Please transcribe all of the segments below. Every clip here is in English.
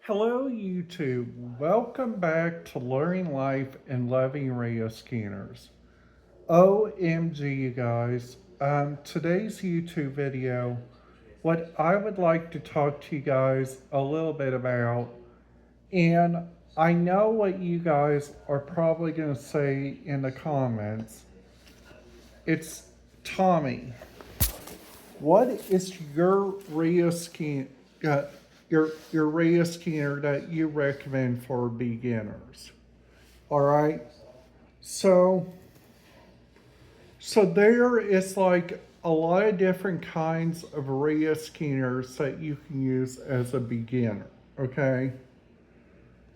Hello, YouTube. Welcome back to Learning Life and Loving Radio Scanners. OMG, you guys. Today's YouTube video, what I would like to talk to you guys a little bit about, and I know what you guys are probably going to say in the comments. It's Tommy. What is your radio scan? Your radio scanner that you recommend for beginners? All right. So there is like a lot of different kinds of radio scanners that you can use as a beginner. Okay.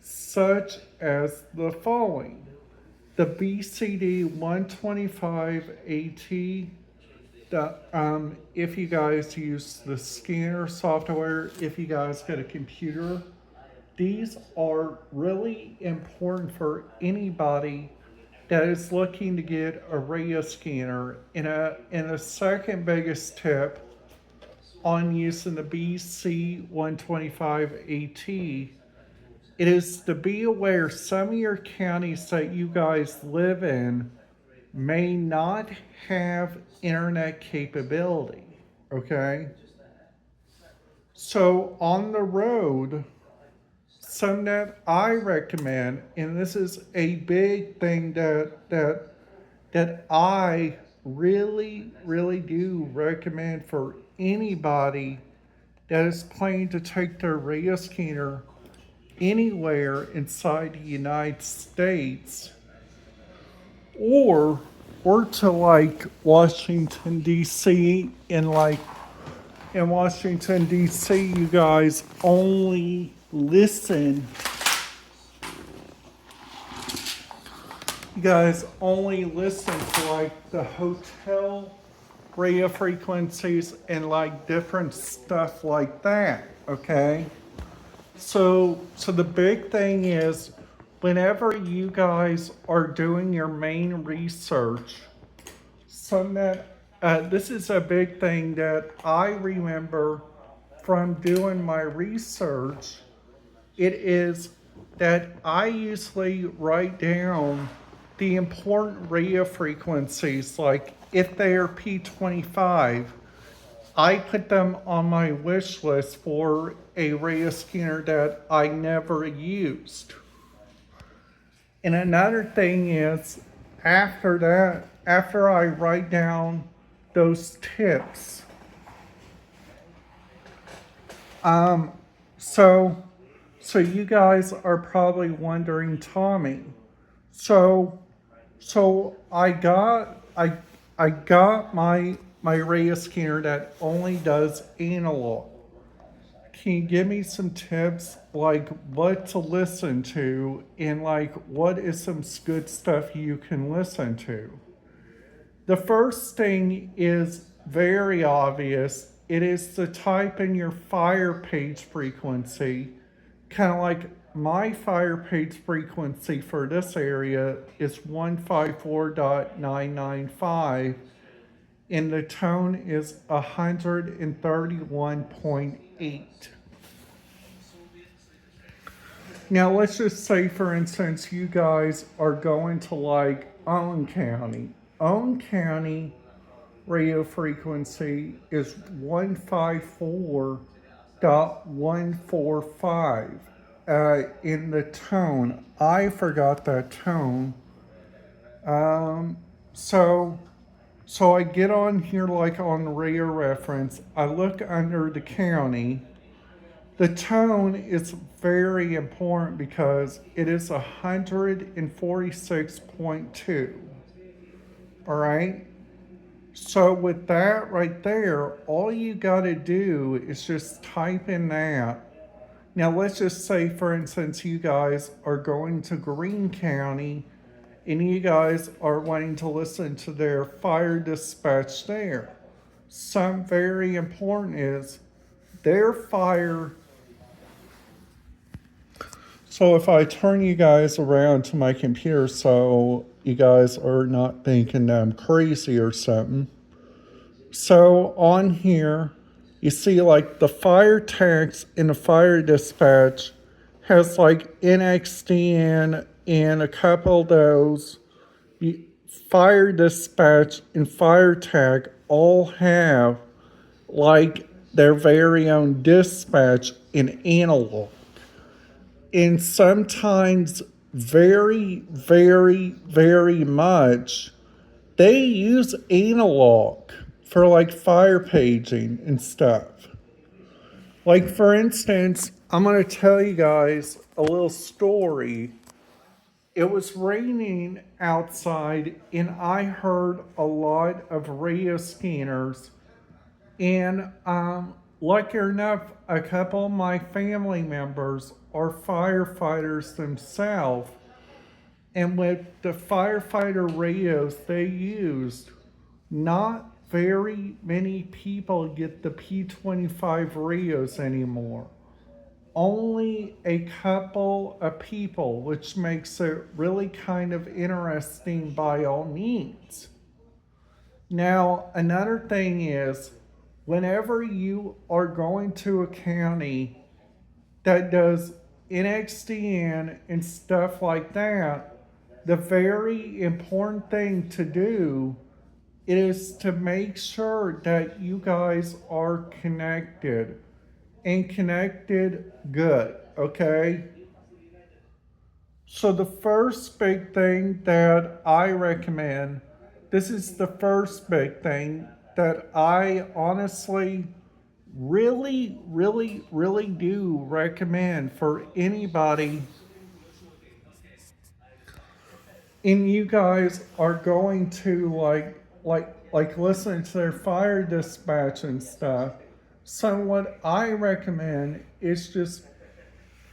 Such as the following: the BCD 125 AT. If you guys use the scanner software, if you guys get a computer, these are really important for anybody that is looking to get a radio scanner. And a second biggest tip on using the BC 125 AT, it is to be aware some of your counties that you guys live in may not have internet capability. Okay? So on the road, some that I recommend, and this is a big thing that I really do recommend for anybody that is planning to take their radio scanner anywhere inside the United States, or to like Washington DC. In Washington DC, you guys only listen to like the hotel radio frequencies and like different stuff like that. Okay. So the big thing is, whenever you guys are doing your main research, this is a big thing that I remember from doing my research. It is that I usually write down the important radio frequencies, like if they are P25, I put them on my wish list for a radio scanner that I never used. And another thing is, after I write down those tips, so you guys are probably wondering, Tommy. So I got my radio scanner that only does analog. Can you give me some tips, like what to listen to, and like what is some good stuff you can listen to? The first thing is very obvious. It is to type in your fire page frequency. Kind of like my fire page frequency for this area is 154.995, and the tone is 131.8. Now, let's just say, for instance, you guys are going to like Owen County. Owen County radio frequency is 154.145. In the tone, I forgot that tone. So I get on here like on radio reference. I look under the county. The tone is very important because it is 146.2. All right. So with that right there, all you got to do is just type in that. Now let's just say, for instance, you guys are going to Greene County and you guys are wanting to listen to their fire dispatch there. Some very important is their fire. So if I turn you guys around to my computer so you guys are not thinking that I'm crazy or something. So on here, you see like the fire tax and the fire dispatch has like NXDN and a couple of those. Fire Dispatch and Fire Tag all have like their very own dispatch in analog. And sometimes very, very, very much they use analog for like fire paging and stuff. Like, for instance, I'm going to tell you guys a little story. It was raining outside, and I heard a lot of radio scanners. And lucky enough, a couple of my family members are firefighters themselves. And with the firefighter radios they used, not very many people get the P25 radios anymore. Only a couple of people, which makes it really kind of interesting by all means. Now, another thing is, whenever you are going to a county that does NXDN and stuff like that, the very important thing to do is to make sure that you guys are connected and connected good, okay? So the first big thing that I recommend, this is the first big thing that I honestly really do recommend for anybody. And you guys are going to like listen to their fire dispatch and stuff. So what I recommend is just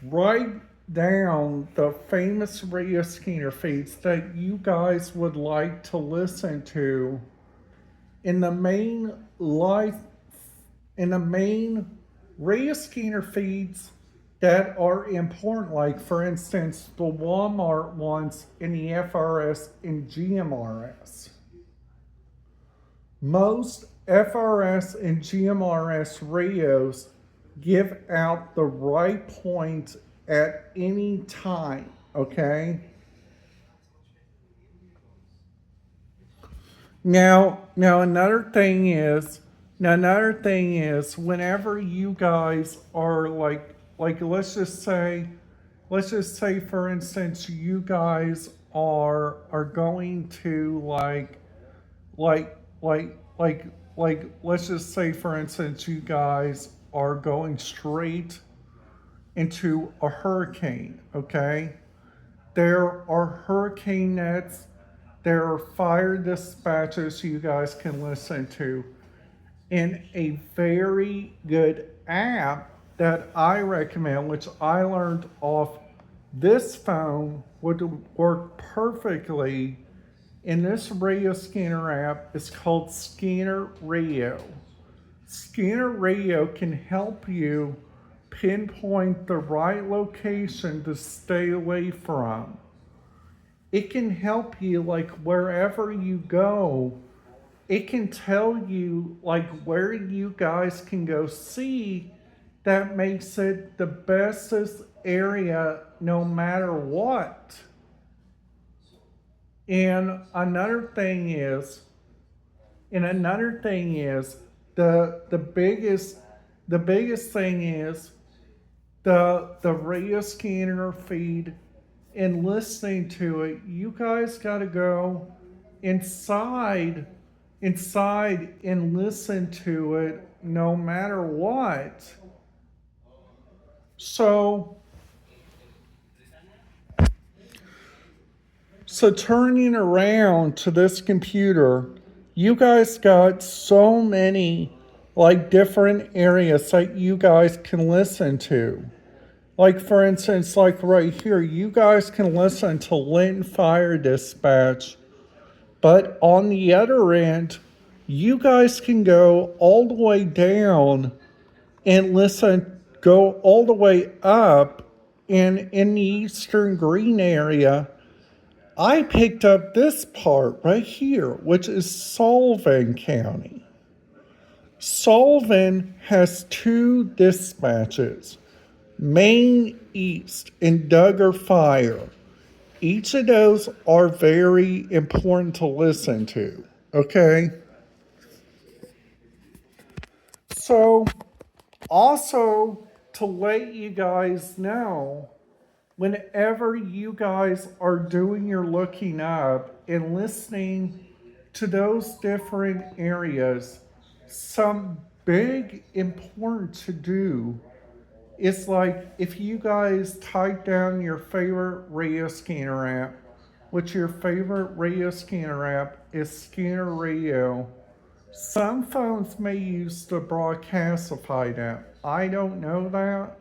write down the famous radio scanner feeds that you guys would like to listen to in the main life in the main radio scanner feeds that are important, like for instance the Walmart ones in the FRS and GMRS. Most FRS and GMRS radios give out the right point at any time, okay? Now another thing is whenever you guys are like let's just say for instance you guys are going to like let's just say for instance you guys are going straight into a hurricane, okay? There are hurricane nets, there are fire dispatches you guys can listen to, and a very good app that I recommend, which I learned off this phone would work perfectly in this radio scanner app. Is called Scanner Radio. Scanner Radio can help you pinpoint the right location to stay away from. It can help you like wherever you go. It can tell you like where you guys can go see. That makes it the bestest area no matter what. And another thing is the biggest thing is the radio scanner feed and listening to it. You guys got to go inside and listen to it no matter what. So turning around to this computer, you guys got so many like different areas that you guys can listen to. Like for instance, like right here, you guys can listen to Linton Fire Dispatch, but on the other end, you guys can go all the way down and go all the way up, and in the Eastern Green area, I picked up this part right here, which is Sullivan County. Sullivan has two dispatches. Main East, and Duggar Fire. Each of those are very important to listen to. Okay? So, also to let you guys know, whenever you guys are doing your looking up and listening to those different areas, some big important to do is like if you guys type down your favorite radio scanner app, which your favorite radio scanner app is Scanner Radio. Some phones may use the Broadcastified app. I don't know that,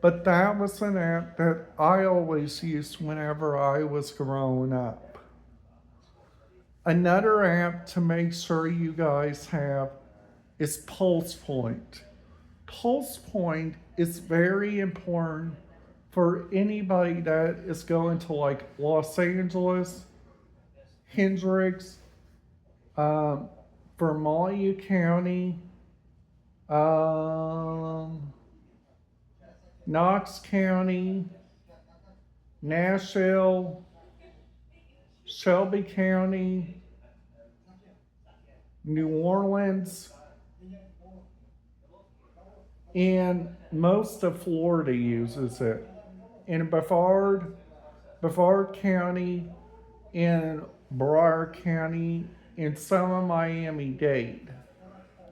but that was an app that I always used whenever I was growing up. Another app to make sure you guys have is Pulse Point. Pulse Point is very important for anybody that is going to like Los Angeles, Hendricks, Vermilion County, Knox County, Nashville, Shelby County, New Orleans, and most of Florida uses it. In Brevard County, in Broward County, and some of Miami-Dade.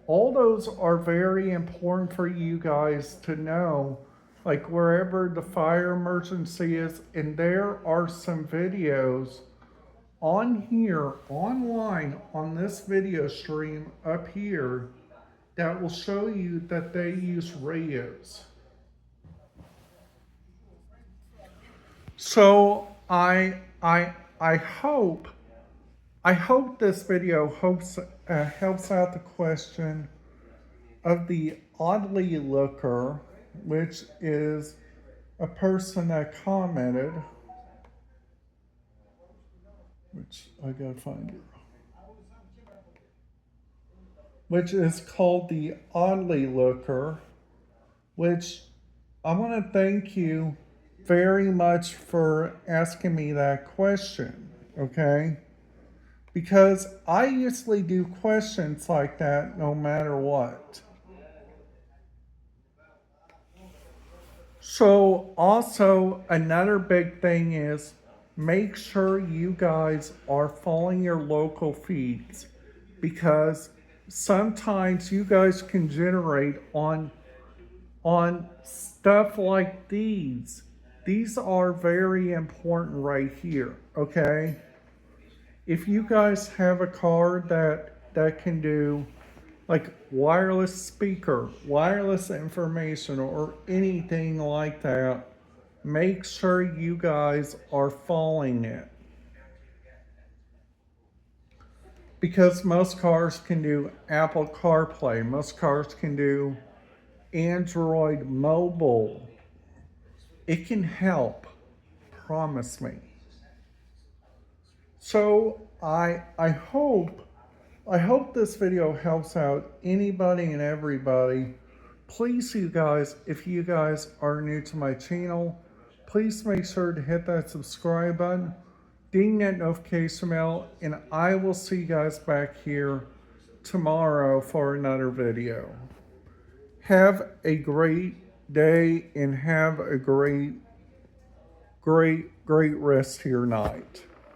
All those are very important for you guys to know, like wherever the fire emergency is. And there are some videos on here, online, on this video stream up here, that will show you that they use radios. So I hope this video helps out the question of the oddly looker, which is a person that commented, which I gotta find it, which is called the oddly looker, which I want to thank you very much for asking me that question, okay? Because I usually do questions like that no matter what. So, also, another big thing is make sure you guys are following your local feeds, because sometimes you guys can generate on stuff like these. These are very important right here, okay? If you guys have a card that can do like wireless speaker, wireless information, or anything like that, make sure you guys are following it. Because most cars can do Apple CarPlay, most cars can do Android mobile. It can help, promise me. So I hope this video helps out anybody and everybody. Please, you guys, if you guys are new to my channel, please make sure to hit that subscribe button, ding that notification bell, and I will see you guys back here tomorrow for another video. Have a great day and have a great rest of your night.